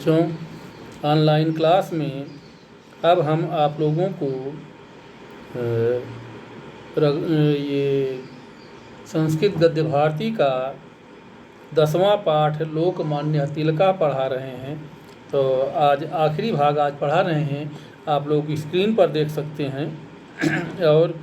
बच्चों, online class में अब हम आप लोगों को ये संस्कृत गद्य भारती का 10वां पाठ लोकमान्य तिलका पढ़ा रहे हैं। तो आज आखिरी भाग आज पढ़ा रहे हैं, आप लोग स्क्रीन पर देख सकते हैं और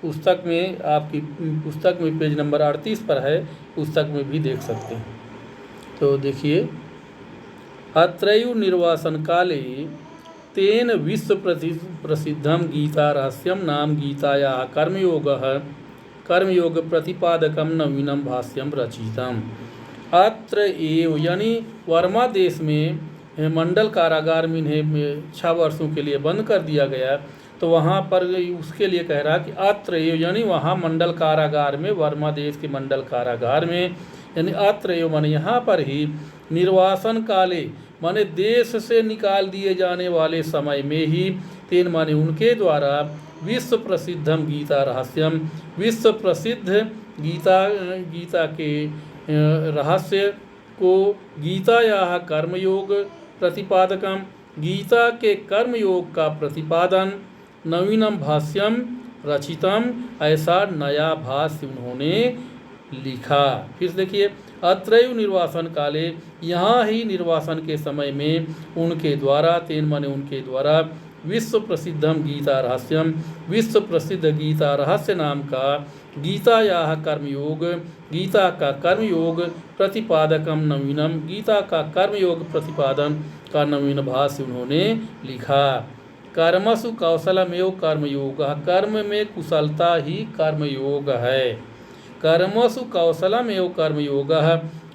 पुस्तक में, आपकी पुस्तक में पेज नंबर 38 पर है, पुस्तक में भी देख सकते हैं। तो देखिए, अत्रैव निर्वासन काले तेन विश्व प्रसिद्धम गीता रहस्यम नाम गीताया कर्मयोग प्रतिपादकम नवीनम भाष्यम रचितम। अत्र एव यानी वर्मा देश में मंडल कारागार में इन्हें 6 वर्षों के लिए बंद कर दिया गया। तो वहाँ पर उसके लिए कह रहा कि अत्र एव यानी वहाँ मंडल कारागार में, वर्मा देश के मंडल कारागार में, यानी अत्र एव माने यहाँ पर ही, निर्वासन काले माने देश से निकाल दिए जाने वाले समय में ही, तेन माने उनके द्वारा, विश्व प्रसिद्धम गीता रहस्यम विश्व प्रसिद्ध गीता के रहस्य को, गीताया कर्मयोग प्रतिपादकम गीता के कर्मयोग का प्रतिपादन, नवीनम भाष्यम रचितम ऐसा नया भाष्य उन्होंने लिखा। फिर देखिए, अत्रैव निर्वासन काले यहाँ ही निर्वासन के समय में उनके द्वारा, तेन माने उनके द्वारा, विश्व प्रसिद्धम गीता रहस्यम विश्व प्रसिद्ध गीता रहस्य नाम का गीताया कर्मयोग गीता का कर्मयोग प्रतिपादकम नवीनम गीता का कर्मयोग प्रतिपादन का नवीन भाष्य उन्होंने लिखा। कर्मसु कौशलमेव कर्मयोग, कर्म में कुशलता ही कर्मयोग है। कर्मसु कौशलमेव कर्मयोग,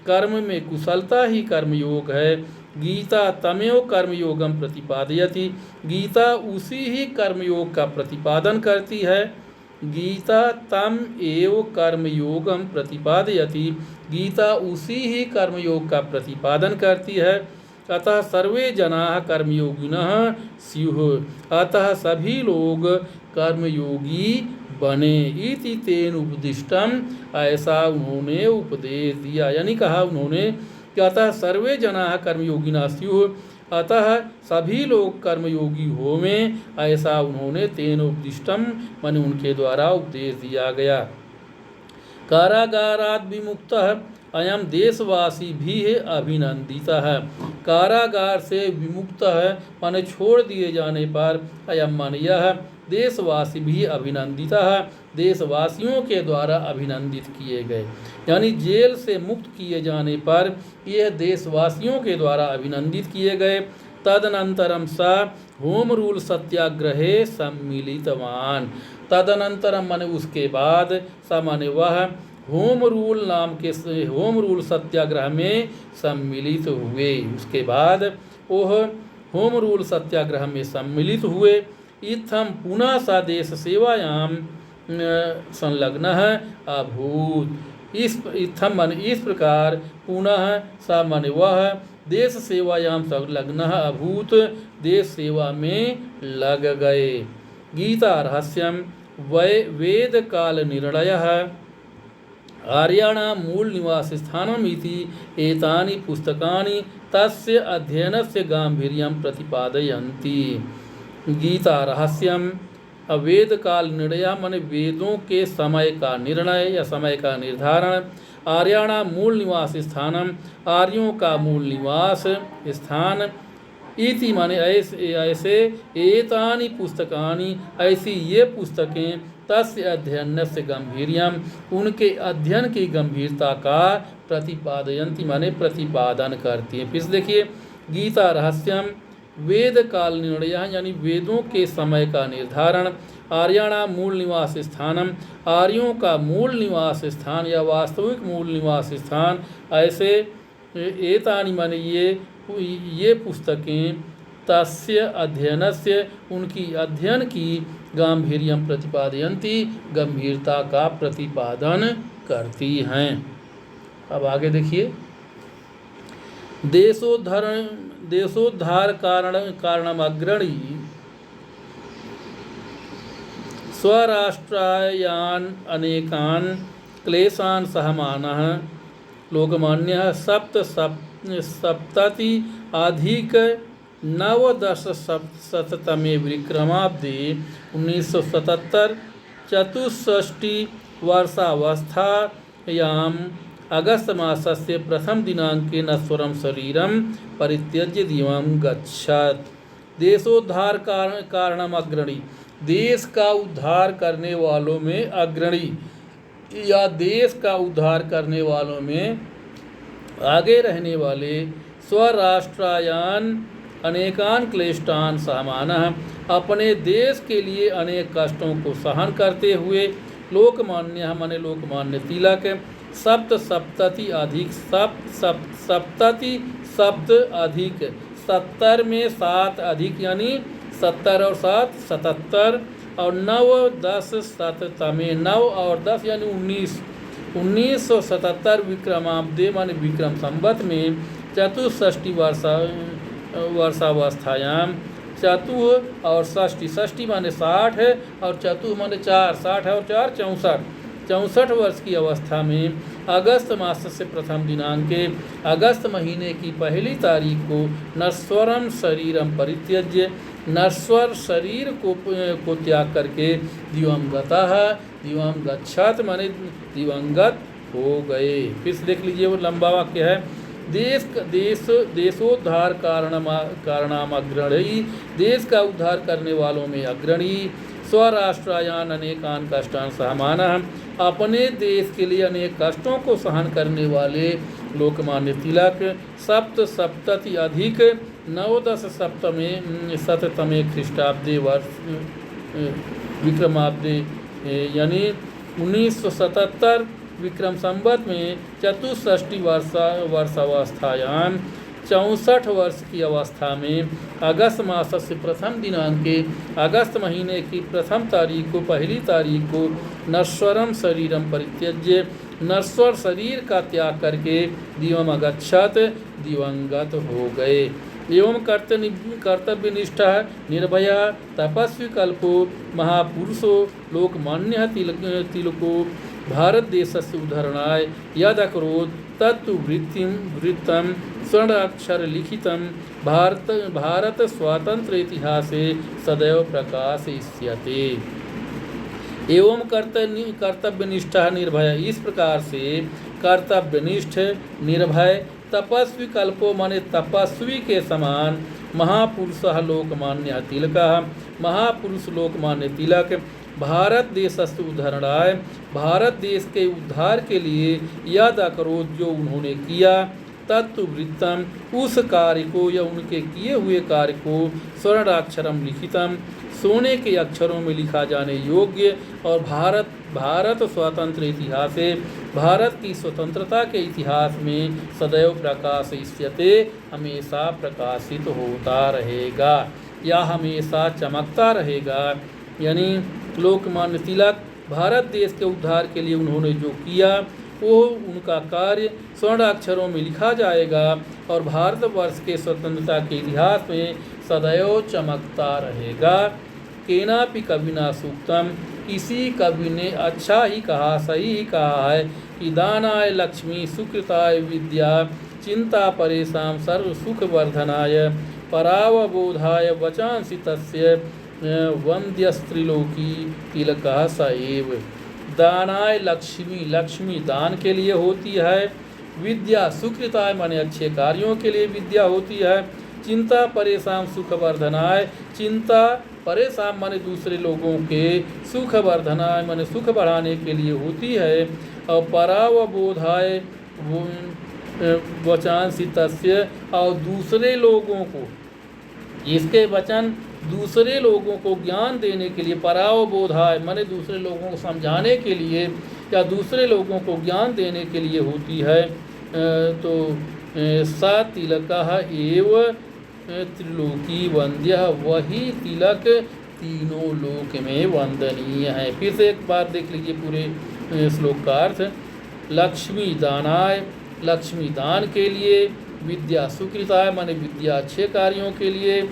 कर्म में कुशलता ही कर्मयोग है। गीता तमेव कर्मयोगम प्रतिपादयति, गीता उसी ही कर्मयोग का प्रतिपादन करती है। गीता तम एव कर्मयोगम प्रतिपादयति, गीता उसी ही कर्मयोग का प्रतिपादन करती है। अतः सर्वे जनाः कर्मयोगिनः स्युः, अतः सभी लोग कर्मयोगी बने। इति तेन उपदिष्टम, ऐसा उन्होंने उपदेश दिया, यानी कहा उन्होंने कि अतः सर्वे जनाः कर्मयोगिनः स्युः, अतः सभी लोग कर्मयोगी होवें, ऐसा उन्होंने तेन उपदिष्टम माने उनके द्वारा उपदेश दिया गया। कारागाराद विमुक्तः अयम देशवासी भी है अभिनंदितः, कारागार से विमुक्त है माने छोड़ दिए जाने पर, अयम माने यह, देशवासी भी अभिनंदित है, देशवासियों के द्वारा अभिनंदित किए गए। यानी जेल से मुक्त किए जाने पर यह देशवासियों के द्वारा अभिनंदित किए गए। तदनंतरम सा होम रूल सत्याग्रहे सम्मिलितवान, तदनंतरम माने उसके बाद, सा माने वह, होम रूल नाम के होम रूल सत्याग्रह में सम्मिलित हुए। उसके बाद वह होम रूल सत्याग्रह में सम्मिलित हुए। इत्थम पुनः सा देश सेवायाम संलग्न अभूत, इत्थम माने इस प्रकार, पुनः सा माने वह, देश सेवायाम संलग्न अभूत, देश सेवा में लग गए। गीता रहस्यम वेद काल निर्णयः आर्याणां मूल निवास स्थानम इति एतानि पुस्तकानि तस्य अध्ययनस्य गांभीर्यं प्रतिपादयन्ति। गीता रहस्यम, वेद काल निर्णय माने वेदों के समय का निर्णय या समय का निर्धारण, आर्याणां मूल निवास स्थानम, आर्यों का मूल निवास स्थान, इति माने ऐसे एतानि पुस्तकानि, ऐसी ये पुस्तकें, तस्य अध्ययनस्य गांभीर्यम, उनके अध्ययन की गंभीरता का, प्रतिपादयन्ति माने प्रतिपादन करती है। फिर देखिए, गीता रहस्यम वेद काल निर्णय यानी वेदों के समय का निर्धारण, आर्याणां मूल निवास स्थानम, आर्यों का मूल निवास स्थान या वास्तविक मूल निवास स्थान, ऐसे एतानि माने ये पुस्तकें, तस्य अध्ययनस्य उनकी अध्ययन की, गांभीर्यम प्रतिपादयन्ति गंभीरता का प्रतिपादन करती हैं। अब आगे देखिए, देशोद्धार कारणमग्रणी स्वराष्ट्रायान अनेकान क्लेशान सहमानः लोकमान्यः सप्तति अधिक नवदशशततमे विक्रमाब्दे 1977 चतुष्षष्टि वर्षावस्थायाम् अगस्त मासस्य प्रथम दिनांके नश्वरं शरीरं परित्यज्य दिवं गच्छत्। देशोद्धार कारणम अग्रणी, देश का उद्धार करने वालों में अग्रणी या देश का उद्धार करने वालों में आगे रहने वाले स्वराष्ट्रायान अनेकान क्लेष्टान सामानः, अपने देश के लिए अनेक कष्टों को सहन करते हुए लोकमान्य माने लोकमान्य तिलक सप्तति अधिक सप्तति सप्त अधिक 70 में 7 अधिक यानी 70 और 7 77 और 9 9 और 10 यानी 1977 विक्रमाब्दे माने विक्रम संवत में चतुष्षष्टि वर्षावस्थायाम चतुः और षष्ठी माने 60 है और चतुः माने 4 60 है और 4 64 वर्ष की अवस्था में अगस्त मास से प्रथम दिनांके अगस्त महीने की पहली तारीख को नश्वरम शरीरम परित्यज्य, नश्वर शरीर को त्याग करके दिवं गच्छत माने दिवंगत हो गए। फिर से देख लीजिए, वो लंबा वाक्य है। देशोद्धार कारणाम अग्रणी, देश का उद्धार करने वालों में अग्रणी, स्वराष्ट्रायान अनेकान कष्टान सहमानः, अपने देश के लिए अनेक कष्टों को सहन करने वाले लोकमान्य तिलक सप्तति अधिक नवदशशततमे ख्रीष्टाब्दे वर्ष विक्रमाब्दे यानी 1977 विक्रम संवत में चतुष्षष्टि वर्षावस्थायाम 64 वर्ष की अवस्था में अगस्त मास से प्रथम दिनांके अगस्त महीने की प्रथम तारीख को पहली तारीख को नश्वरम शरीरम परित्यज्य, नश्वर शरीर का त्याग करके दिवम अगच्छत दिवंगत हो गए। एवं कर्तव्यनिष्ठा निर्भया तपस्वी कल्पो महापुरुषो लोकमान्य तिलको भारत देशस्य उद्धरणाय यदकरोत् तत्तु वृत्तं स्वर्णाक्षर लिखितं भारत स्वातंत्र इतिहासे सदैव प्रकाशयिष्यते। एवं कर्तव्यनिष्ठा निर्भय, इस प्रकार से कर्तव्यनिष्ठ निर्भय तपस्वी कल्पो माने तपस्वी के समान महापुरुषः लोकमान्य तिलकः, महापुरुष लोकमान्य तिलक भारत देशस्य उद्धरणाय, भारत देश के उद्धार के लिए यद अकरोत जो उन्होंने किया, तत्तु वृत्तम उस कार्य को या उनके किए हुए कार्य को स्वर्णाक्षरम लिखितम सोने के अक्षरों में लिखा जाने योग्य और भारत स्वतंत्र इतिहास, भारत की स्वतंत्रता के इतिहास में सदैव प्रकाशयिष्यते हमेशा प्रकाशित होता रहेगा या हमेशा चमकता रहेगा। यानी लोकमान्य तिलक भारत देश के उद्धार के लिए उन्होंने जो किया वो उनका कार्य स्वर्ण अक्षरों में लिखा जाएगा और भारतवर्ष के स्वतंत्रता के इतिहास में सदैव चमकता रहेगा। केनापि कविना सूक्तम, किसी कवि ने अच्छा ही कहा, सही ही कहा है कि दानाय लक्ष्मी सुकृताय विद्या चिंता परेशान सर्व सुख वर्धनाय परावबोधाय वचांसि तस्य वंद्यस्त्रिलोकी तिलकः स एव। दानाय लक्ष्मी, लक्ष्मी दान के लिए होती है, विद्या सुकृताय माने अच्छे कार्यों के लिए विद्या होती है, चिंता परेशान सुख वर्धनाय, चिंता परेशान माने दूसरे लोगों के सुख वर्धनाय माने सुख बढ़ाने के लिए होती है, और परावबोधाय वचांसि तस्य, और दूसरे लोगों को इसके वचन दूसरे लोगों को ज्ञान देने के लिए, परावबोधाय माने दूसरे लोगों को समझाने के लिए या दूसरे लोगों को ज्ञान देने के लिए होती है। तो सा तिलकः एव त्रिलोकी वंद्य, वही तिलक तीनों लोक में वंदनीय है। फिर से एक बार देख लीजिए पूरे श्लोक का अर्थ। लक्ष्मी दानाय, लक्ष्मी दान के लिए, विद्या सुकृताय माने विद्या अच्छे कार्यों के लिए,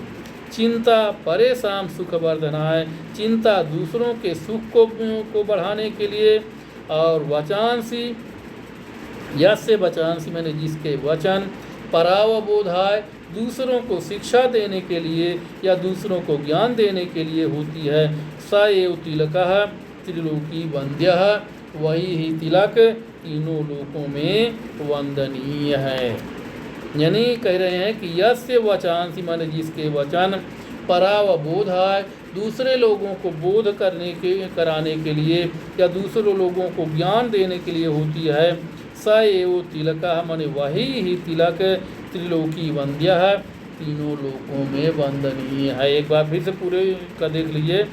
चिंता परेशान सुख वर्धनाय, चिंता दूसरों के सुख को बढ़ाने के लिए, और वचांसी, यस्य वचांसी माने जिसके वचन, परावबोधाय दूसरों को शिक्षा देने के लिए या दूसरों को ज्ञान देने के लिए होती है। स एव तिलकः त्रिलोकी वन्द्यः, वही ही तिलक तीनों लोकों में वंदनीय है। यानी कह रहे हैं कि यस्य वचांसि, माने जिसके वचन, परावबोधाय दूसरे लोगों को बोध कराने के लिए या दूसरों लोगों को ज्ञान देने के लिए होती है। स एव तिलकः, माने वही ही तिलक त्रिलोकी वन्द्यः, तीनों लोकों में वंदनीय है। एक बार फिर से पूरे का देख लीजिए।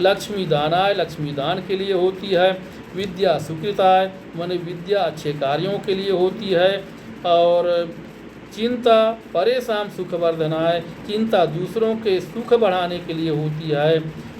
लक्ष्मी दानाय, लक्ष्मी दान के लिए होती है। विद्या सुकृताय, माने विद्या अच्छे कार्यों के लिए होती है। और चिंता परेशान सुखवर्धनाय, चिंता दूसरों के सुख बढ़ाने के लिए होती है।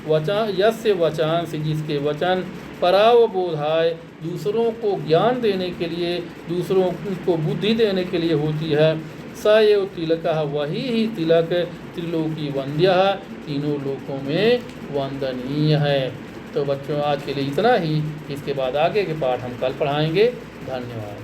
वचन यस्य वचांसि, जिसके वचन, परावबोधाय दूसरों को ज्ञान देने के लिए, दूसरों को बुद्धि देने के लिए होती है। स एव तिलकः, वही ही तिलक त्रिलोकी वन्द्यः, तीनों लोकों में वंदनीय है। तो बच्चों आज के लिए इतना ही। इसके बाद आगे के पाठ हम कल पढ़ाएंगे। धन्यवाद।